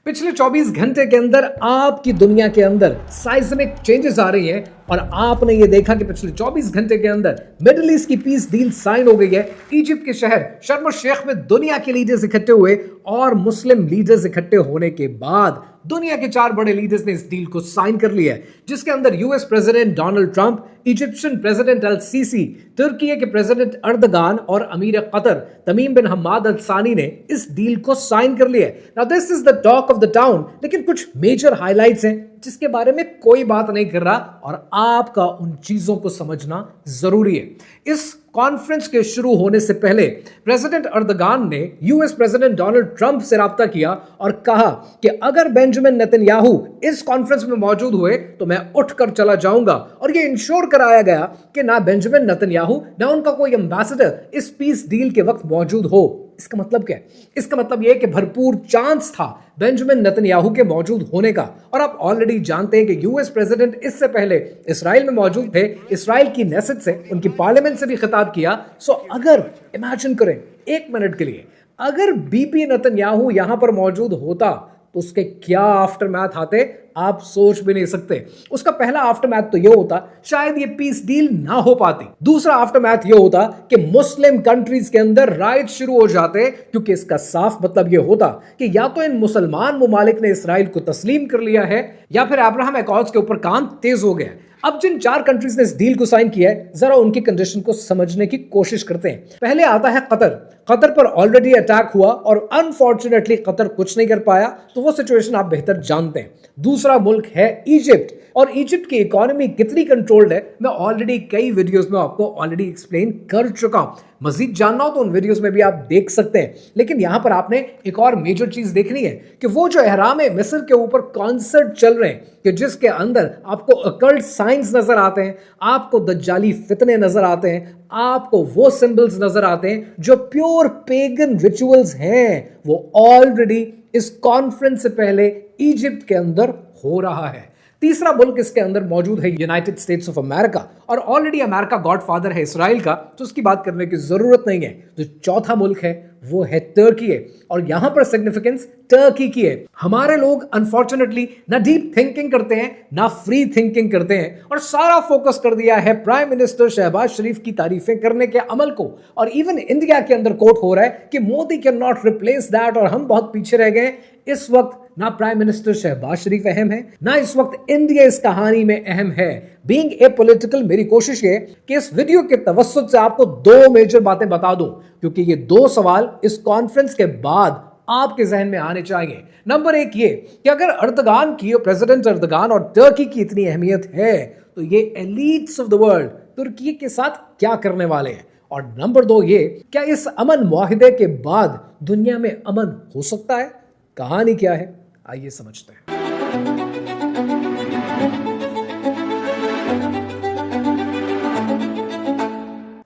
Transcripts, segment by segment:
पिछले 24 घंटे के अंदर आपकी दुनिया के अंदर साइज़मिक चेंजेस आ रही हैं और आपने ये देखा कि पिछले 24 घंटे के अंदर मिडिल ईस्ट की पीस डील साइन हो गई है। इजिप्ट के शहर शर्म अल शेख में दुनिया के लीडर्स इकट्ठे हुए और मुस्लिम लीडर्स इकट्ठे होने के बाद दुनिया के 4 बड़े लीडर्स ने इस डील को साइन कर लिया है, जिसके अंदर US president Donald Trump, Egyptian president Al Sisi, तुर्की के प्रेसिडेंट अर्दगान और अमीर Qatar Tamim bin Hamad Al Thani ने इस डील को साइन कर लिया है। Now this is the talk of the town, लेकिन कुछ मेजर हाइलाइट्स हैं जिसके बारे में कोई बात नहीं कर रहा और आपका उन चीजों को समझना जरूरी है। इस कॉन्फ्रेंस के शुरू होने से पहले प्रेसिडेंट अर्दगान ने यूएस प्रेसिडेंट डोनाल्ड ट्रंप से राब्ता किया और कहा कि अगर बेंजामिन नेतन्याहू इस कॉन्फ्रेंस में मौजूद हुए तो मैं उठकर चला जाऊंगा। और यह इंश्योर कराया गया कि ना बेंजामिन नेतन्याहू ना उनका कोई एम्बेसडर इस पीस डील के वक्त मौजूद हो। इसका मतलब क्या है? इसका मतलब यह कि भरपूर चांस था बेंजामिन नेतन्याहू के मौजूद होने का। और आप ऑलरेडी जानते हैं कि यूएस प्रेसिडेंट इससे पहले इजराइल में मौजूद थे, इजराइल की नेसेट से, उनकी पार्लियामेंट से भी खिताब किया। सो अगर इमेजिन करें 1 मिनट के लिए, अगर बीपी नेतन्याहू यहां पर मौजूद होता तो उसके क्या आफ्टरमैथ आते आप सोच भी नहीं सकते। उसका पहला आफ्टरमैथ तो यह होता शायद ये पीस डील ना हो पाती। दूसरा आफ्टरमैथ यह होता कि मुस्लिम कंट्रीज के अंदर राइट शुरू हो जाते, क्योंकि इसका साफ मतलब यह होता कि या तो इन मुसलमान मुमालिक ने इसराइल को तस्लीम कर लिया है या फिर अब्राहम एकॉर्ड्स के ऊपर काम तेज हो गया। अब जिन 4 कंट्रीज ने इस डील को साइन किया है, जरा उनकी कंडीशन को समझने की कोशिश करते हैं। पहले आता है कतर। कतर पर ऑलरेडी अटैक हुआ और अनफॉर्चुनेटली कतर कुछ नहीं कर पाया, तो वो सिचुएशन आप बेहतर जानते हैं। दूसरा मुल्क है इजिप्ट, और इजिप्ट की इकोनॉमी कितनी कंट्रोल्ड है मैं ऑलरेडी कई वीडियोस में आपको ऑलरेडी एक्सप्लेन कर चुका हूं। मजीद जानना हो तो उन वीडियोस में भी आप देख सकते हैं। लेकिन यहां पर आपने एक और मेजर चीज देखनी है कि वो जो एहराम मिस्र के ऊपर कॉन्सर्ट चल रहे हैं कि जिसके अंदर आपको अकल्ट साइंस नजर आते हैं, आपको दज्जाली फितने नजर आते हैं, आपको वो सिंबल्स नजर आते हैं जो प्योर पेगन रिचुअल्स हैं, वो ऑलरेडी इस कॉन्फ्रेंस से पहले इजिप्ट के अंदर हो रहा है। तीसरा मुल्क इसके अंदर मौजूद है यूनाइटेड स्टेट्स ऑफ अमेरिका, और ऑलरेडी अमेरिका गॉडफादर है इसराइल का, तो उसकी बात करने की जरूरत नहीं है। जो चौथा मुल्क है वो है तुर्की है, और यहां पर सिग्निफिकेंस टर्की की है। हमारे लोग अनफॉर्चुनेटली ना डीप थिंकिंग करते हैं ना फ्री थिंकिंग करते हैं, और सारा फोकस कर दिया है प्राइम मिनिस्टर शहबाज शरीफ की तारीफें करने के अमल को। और इवन इंडिया के अंदर कोट हो रहा है कि Modi can not replace that, और हम बहुत पीछे रह गए। इस वक्त ना प्राइम मिनिस्टर शहबाज शरीफ अहम है, ना इस वक्त इंडिया इस कहानी में अहम है। बीइंग ए पॉलिटिकल, मेरी कोशिश है कि इस वीडियो के तवस्सुत से आपको 2 मेजर बातें बता दूं, क्योंकि ये 2 सवाल इस कॉन्फ्रेंस के बाद आपके जहन में आने चाहिए। नंबर 1 ये कि अगर अर्दगान की, प्रेसिडेंट अर्दगान और टर्की की इतनी अहमियत है, तो ये एलीट्स ऑफ द वर्ल्ड तुर्की के साथ क्या करने वाले हैं। और नंबर 2 ये, क्या इस अमन मुआहिदे के बाद दुनिया में अमन हो सकता है? कहानी क्या है, आइए समझते हैं।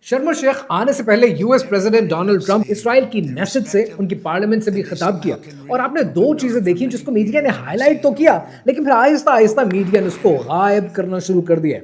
शर्म अल शेख आने से पहले US president Donald Trump Israel की नेसेट से, उनकी पार्लियामेंट से भी खिताब किया, और आपने 2 चीजें देखी जिसको मीडिया ने हाईलाइट तो किया, लेकिन फिर आहिस्ता आहिस्ता मीडिया ने उसको गायब करना शुरू कर दिया।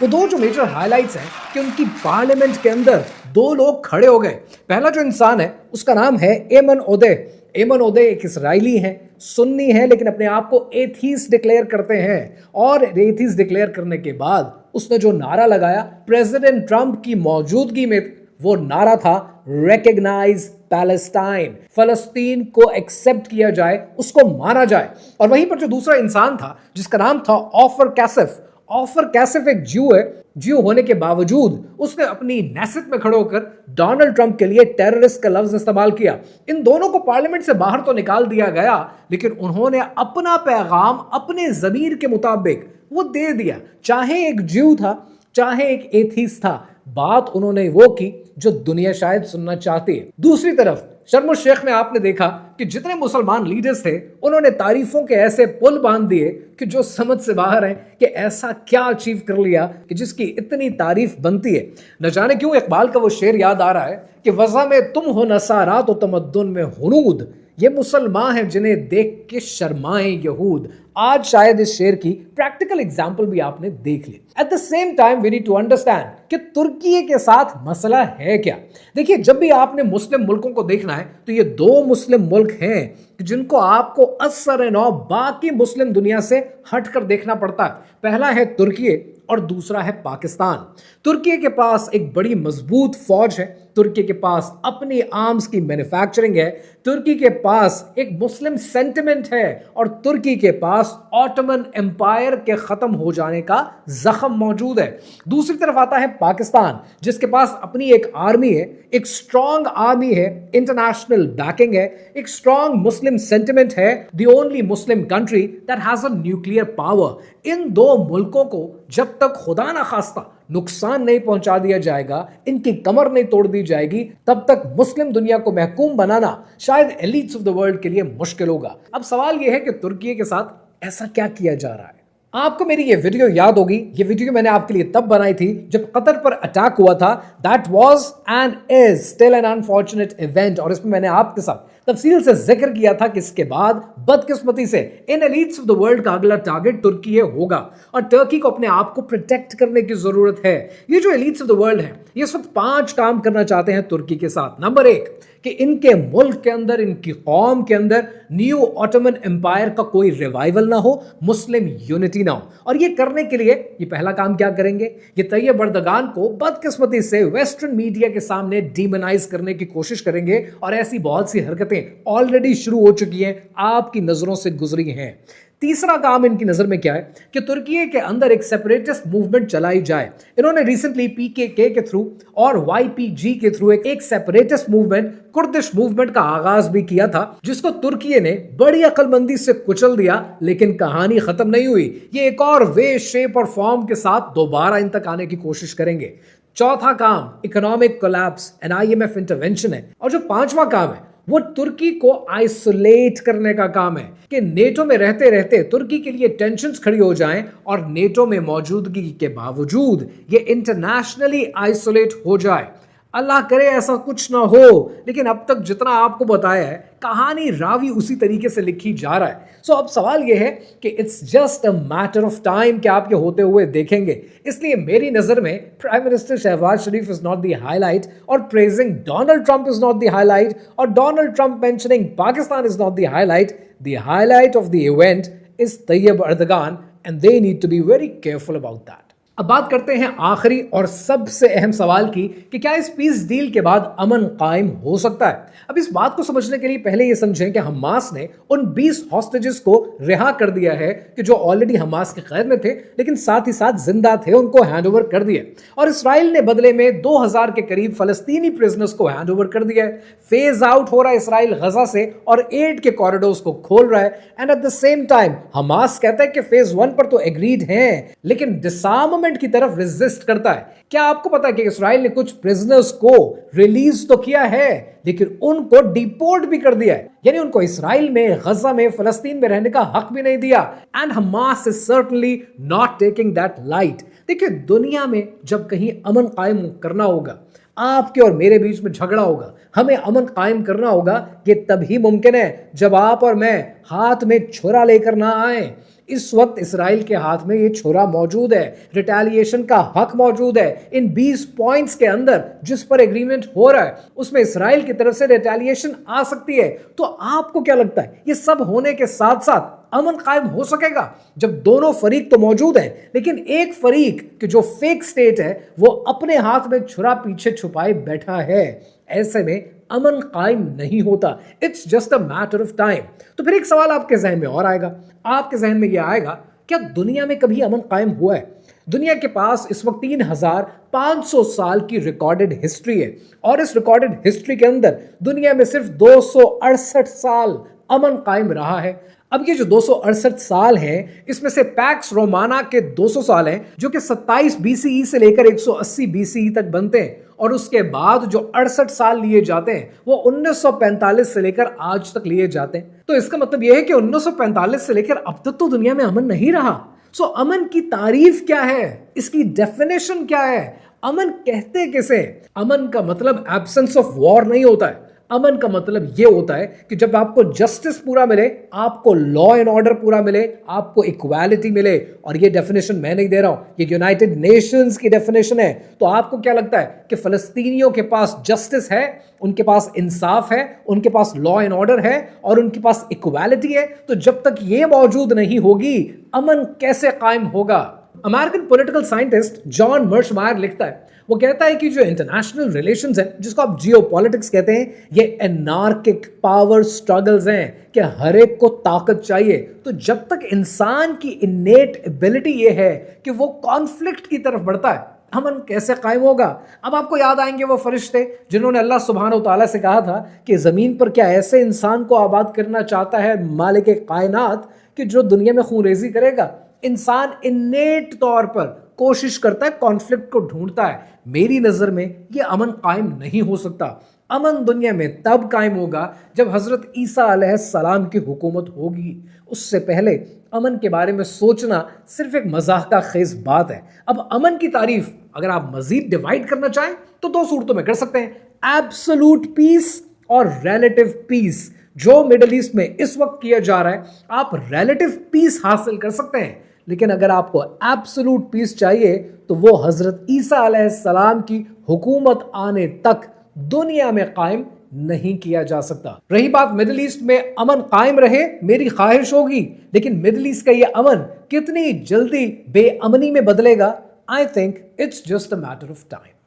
वो 2 जो मेजर हाइलाइट्स हैं कि उनकी पार्लियामेंट के अंदर 2 लोग खड़े हो गए। पहला जो इंसान है उसका नाम है एमन ओदे। एमन ओदे एक इजरायली है, सुन्नी है, लेकिन अपने आप को एथीस्ट डिक्लेयर करते हैं। और एथीस्ट डिक्लेयर करने के बाद उसने जो नारा लगाया प्रेसिडेंट ट्रंप की मौजूदगी में, वो नारा था रिकॉग्नाइज पैलेस्टाइन, फलस्तीन को एक्सेप्ट किया जाए, उसको माना जाए। और वहीं पर जो दूसरा इंसान था जिसका नाम था ऑफर कैसिफ। ऑफर कैसिफ एक ज्यू है। ज्यू होने के बावजूद उसने अपनी नेसेट में खड़े होकर डोनाल्ड ट्रंप के लिए टेररिस्ट का लफ्ज इस्तेमाल किया। इन दोनों को पार्लियामेंट से बाहर तो निकाल दिया गया, लेकिन उन्होंने अपना पैगाम अपने ज़मीर के मुताबिक वो दे दिया। चाहे एक ज्यू था, चाहे एक एथीस्ट था, बात उन्होंने वो की जो दुनिया शायद सुनना चाहती है। दूसरी तरफ शर्म अल शेख में आपने देखा कि जितने मुसलमान लीडर्स थे उन्होंने तारीफों के ऐसे पुल बांध दिए कि जो समझ से बाहर है कि ऐसा क्या अचीव कर लिया कि जिसकी इतनी तारीफ बनती है। न जाने क्यों इकबाल का वो शेर याद आ रहा है कि वज़ा में तुम हो नसारा तो तमद्दुन में हुनूद। ये मुसलमान हैं जिन्हें देख के शर्माएं यहूद। आज शायद इस शेर की प्रैक्टिकल एग्जाम्पल भी आपने देख ली। At the same time we need to understand कि तुर्की के साथ मसला है क्या। देखिए, जब भी आपने मुस्लिम मुल्कों को देखना है तो ये दो मुस्लिम मुल्क हैं जिनको आपको असर नौ बाकी मुस्लिम दुनिया से हटकर देखना पड़ता है। पहला है तुर्की और दूसरा है पाकिस्तान। तुर्की के पास एक बड़ी मजबूत फौज है, तुर्की के पास अपनी आर्म्स की मैन्युफैक्चरिंग है, तुर्की के पास एक मुस्लिम सेंटिमेंट है और तुर्की के पास ऑटोमन एम्पायर के खत्म हो जाने का जख्म मौजूद है। दूसरी तरफ आता है पाकिस्तान, जिसके पास अपनी एक आर्मी है, एक स्ट्रॉन्ग आर्मी है, इंटरनेशनल बैकिंग है, एक स्ट्रॉन्ग मुस्लिम सेंटिमेंट है, the only Muslim country that has a nuclear power. इन दो मुल्कों को जब तक खुदा ना खास्ता नुकसान नहीं पहुंचा दिया जाएगा, इनकी कमर नहीं तोड़ दी जाएगी, तब तक मुस्लिम दुनिया को महकूम बनाना शायद एलीट्स ऑफ द वर्ल्ड के लिए मुश्किल होगा। अब सवाल यह है कि तुर्की के साथ ऐसा क्या किया जा रहा है। आपको मेरी ये वीडियो याद होगी, ये वीडियो मैंने आपके लिए तब बनाई थी जब कतर पर अटैक हुआ था। That was and is still an unfortunate event, और इसमें मैंने आपके साथ तफसील से जिक्र किया था कि इसके बाद बदकिस्मती से इन एलीट्स ऑफ द वर्ल्ड का अगला टारगेट तुर्की होगा और तुर्की को अपने आप को प्रोटेक्ट करने की जरूरत है। ये जो एलीट्स ऑफ द वर्ल्ड है, ये इस वक्त 5 काम करना चाहते हैं तुर्की के साथ। नंबर 1 कि इनके मुल्क के अंदर, इनकी कौम के अंदर न्यू ऑटोमन एम्पायर का कोई रिवाइवल ना हो, मुस्लिम यूनिटी ना हो। और ये करने के लिए ये पहला काम क्या करेंगे, ये तैयब अर्दगान को बदकिस्मती से वेस्टर्न मीडिया के सामने डीमोनाइज करने की कोशिश करेंगे और ऐसी बहुत सी हरकतें ऑलरेडी शुरू हो चुकी हैं, आपकी नजरों से गुजरी हैं। तीसरा काम इनकी नजर में क्या है कि तुर्की के अंदर एक सेपरेटिस्ट मूवमेंट चलाई जाए। इन्होंने रिसेंटली पीकेके के थ्रू और वाईपीजी के थ्रू एक सेपरेटिस्ट मूवमेंट, कुर्दिश मूवमेंट का आगाज भी किया था, जिसको तुर्की ने बड़ी अक्लमंदी से कुचल दिया। लेकिन कहानी खत्म नहीं हुई, ये एक और वे, शेप और फॉर्म के साथ दोबारा इन तक आने की कोशिश करेंगे। चौथा काम economic collapse and IMF intervention है। और जो पांचवा काम है वो तुर्की को आइसोलेट करने का काम है कि नेटो में रहते रहते तुर्की के लिए टेंशन्स खड़ी हो जाएं और नेटो में मौजूदगी के बावजूद ये इंटरनेशनली आइसोलेट हो जाए। अल्लाह करे ऐसा कुछ ना हो, लेकिन अब तक जितना आपको बताया है कहानी रावी उसी तरीके से लिखी जा रहा है। सो अब सवाल यह है कि it's just a matter of time कि आप ये होते हुए देखेंगे। इसलिए मेरी नजर में prime minister Shahbaz Sharif is not the highlight और praising Donald Trump is not the highlight और Donald Trump mentioning Pakistan is not the highlight. The highlight of the event is Tayyip Erdogan and they need to be very careful about that. अब बात करते हैं आखिरी और सबसे अहम सवाल की कि क्या इस पीस डील के बाद अमन कायम हो सकता है। अब इस बात को समझने के लिए पहले ये समझें कि हमास ने उन 20 हॉस्टेजेस को रिहा कर दिया है कि जो ऑलरेडी हमास के कैद में थे लेकिन साथ ही साथ जिंदा थे, उनको हैंडओवर कर दिया। और इसराइल ने बदले में 2000 के करीब फलस्तीनी प्रिजनर्स को हैंडओवर कर दिया है। फेज आउट हो रहा है इसराइल गजा से और एड के कॉरिडोर्स को खोल रहा है। And eight the same time Hamas कहता है कि फेज 1 पर तो एग्रीड है लेकिन डिसआर्ममेंट की तरफ रेजिस्ट करता है। क्या आपको पता है कि इसराइल ने कुछ प्रिजनर्स को रिलीज तो किया है लेकिन उनको डिपोर्ट भी कर दिया है, यानी उनको इसराइल में, गजा में, फलस्तीन में रहने का हक भी नहीं दिया। And Hamas is certainly not taking that light. देखिए, दुनिया में जब कहीं अमन कायम करना होगा, आपके और मेरे बीच में झगड़ा होगा, हमें अमन कायम करना होगा, ये तभी मुमकिन है जब आप और मैं हाथ में छुरा लेकर ना आए। इस वक्त इसराइल के हाथ में ये छुरा मौजूद है, रिटेलिएशन का हक मौजूद है। इन 20 पॉइंट्स के अंदर जिस पर एग्रीमेंट हो रहा है उसमें इसराइल की तरफ से रिटेलिएशन आ सकती है। तो आपको क्या लगता है ये सब होने के साथ साथ अमन कायम हो सकेगा जब दोनों फरीक तो मौजूद हैं लेकिन एक फरीक की जो फेक स्टेट है वो अपने हाथ में छुरा पीछे छुपाए बैठा है। ऐसे में अमन कायम नहीं होता। It's just a matter of time. तो फिर एक सवाल आपके जहन में और आएगा, आपके जहन में यह आएगा, क्या दुनिया में कभी अमन कायम हुआ है? दुनिया के पास इस वक्त 3500 साल की रिकॉर्डेड हिस्ट्री है और इस रिकॉर्डेड हिस्ट्री के अंदर दुनिया में सिर्फ 268 साल अमन कायम रहा है। अब ये जो 268 साल हैं इसमें से पैक्स रोमाना के 200 साल हैं जो कि 27 BCE से लेकर 180 BCE तक बनते हैं और उसके बाद जो 68 साल लिए जाते हैं वो 1945 से लेकर आज तक लिए जाते हैं। तो इसका मतलब यह है कि 1945 से लेकर अब तक तो दुनिया में अमन नहीं रहा। सो अमन की तारीफ क्या है, इसकी डेफिनेशन क्या है, अमन कहते किसे? अमन का मतलब एब्सेंस ऑफ वॉर नहीं होता है, अमन का मतलब यह होता है कि जब आपको जस्टिस पूरा मिले, आपको लॉ एंड ऑर्डर पूरा मिले, आपको इक्वालिटी मिले, और ये डेफिनेशन मैं नहीं दे रहा हूं, ये यूनाइटेड नेशंस की डेफिनेशन है। तो आपको क्या लगता है कि फलस्तीनियों के पास जस्टिस है, उनके पास इंसाफ है, उनके पास लॉ एंड ऑर्डर है और उनके पास इक्वालिटी है? तो जब तक ये मौजूद नहीं होगी, अमन कैसे कायम होगा? अमेरिकन पॉलिटिकल साइंटिस्ट जॉन मर्शमायर लिखता है, वो कहता है कि जो इंटरनेशनल रिलेशंस हैं, जिसको आप जियोपॉलिटिक्स कहते हैं, ये एनार्किक पावर स्ट्रगल्स हैं कि हर एक को ताकत चाहिए। तो जब तक इंसान की इनेट एबिलिटी ये है कि वो कॉन्फ्लिक्ट की तरफ बढ़ता है, अमन कैसे कायम होगा? अब आपको याद आएंगे वो फरिश्ते जिन्होंने अल्लाह सुब्हानहू व तआला से कहा था कि जमीन पर क्या ऐसे इंसान को आबाद करना चाहता है मालिक कायनात कि जो दुनिया में खूनरेजी करेगा? इंसान इन्नेट तौर पर कोशिश करता है, कॉन्फ्लिक्ट को ढूंढता है। मेरी नजर में यह अमन कायम नहीं हो सकता। अमन दुनिया में तब कायम होगा जब हजरत ईसा अलैहिस्सलाम की हुकूमत होगी। उससे पहले अमन के बारे में सोचना सिर्फ एक मजाक का खेज बात है। अब अमन की तारीफ अगर आप मजीद डिवाइड करना चाहें तो दो सूरतों में कर सकते हैं, एब्सोल्यूट पीस और रिलेटिव पीस। जो मिडिल ईस्ट में इस वक्त किया जा रहा है, आप रिलेटिव पीस हासिल कर सकते हैं, लेकिन अगर आपको एब्सोल्यूट पीस चाहिए तो वो हजरत ईसा अलैहिस्सलाम की हुकूमत आने तक दुनिया में कायम नहीं किया जा सकता। रही बात मिडिल ईस्ट में अमन कायम रहे, मेरी ख्वाहिश होगी, लेकिन मिडिल ईस्ट का ये अमन कितनी जल्दी बेअमनी में बदलेगा, I think it's just a matter of time.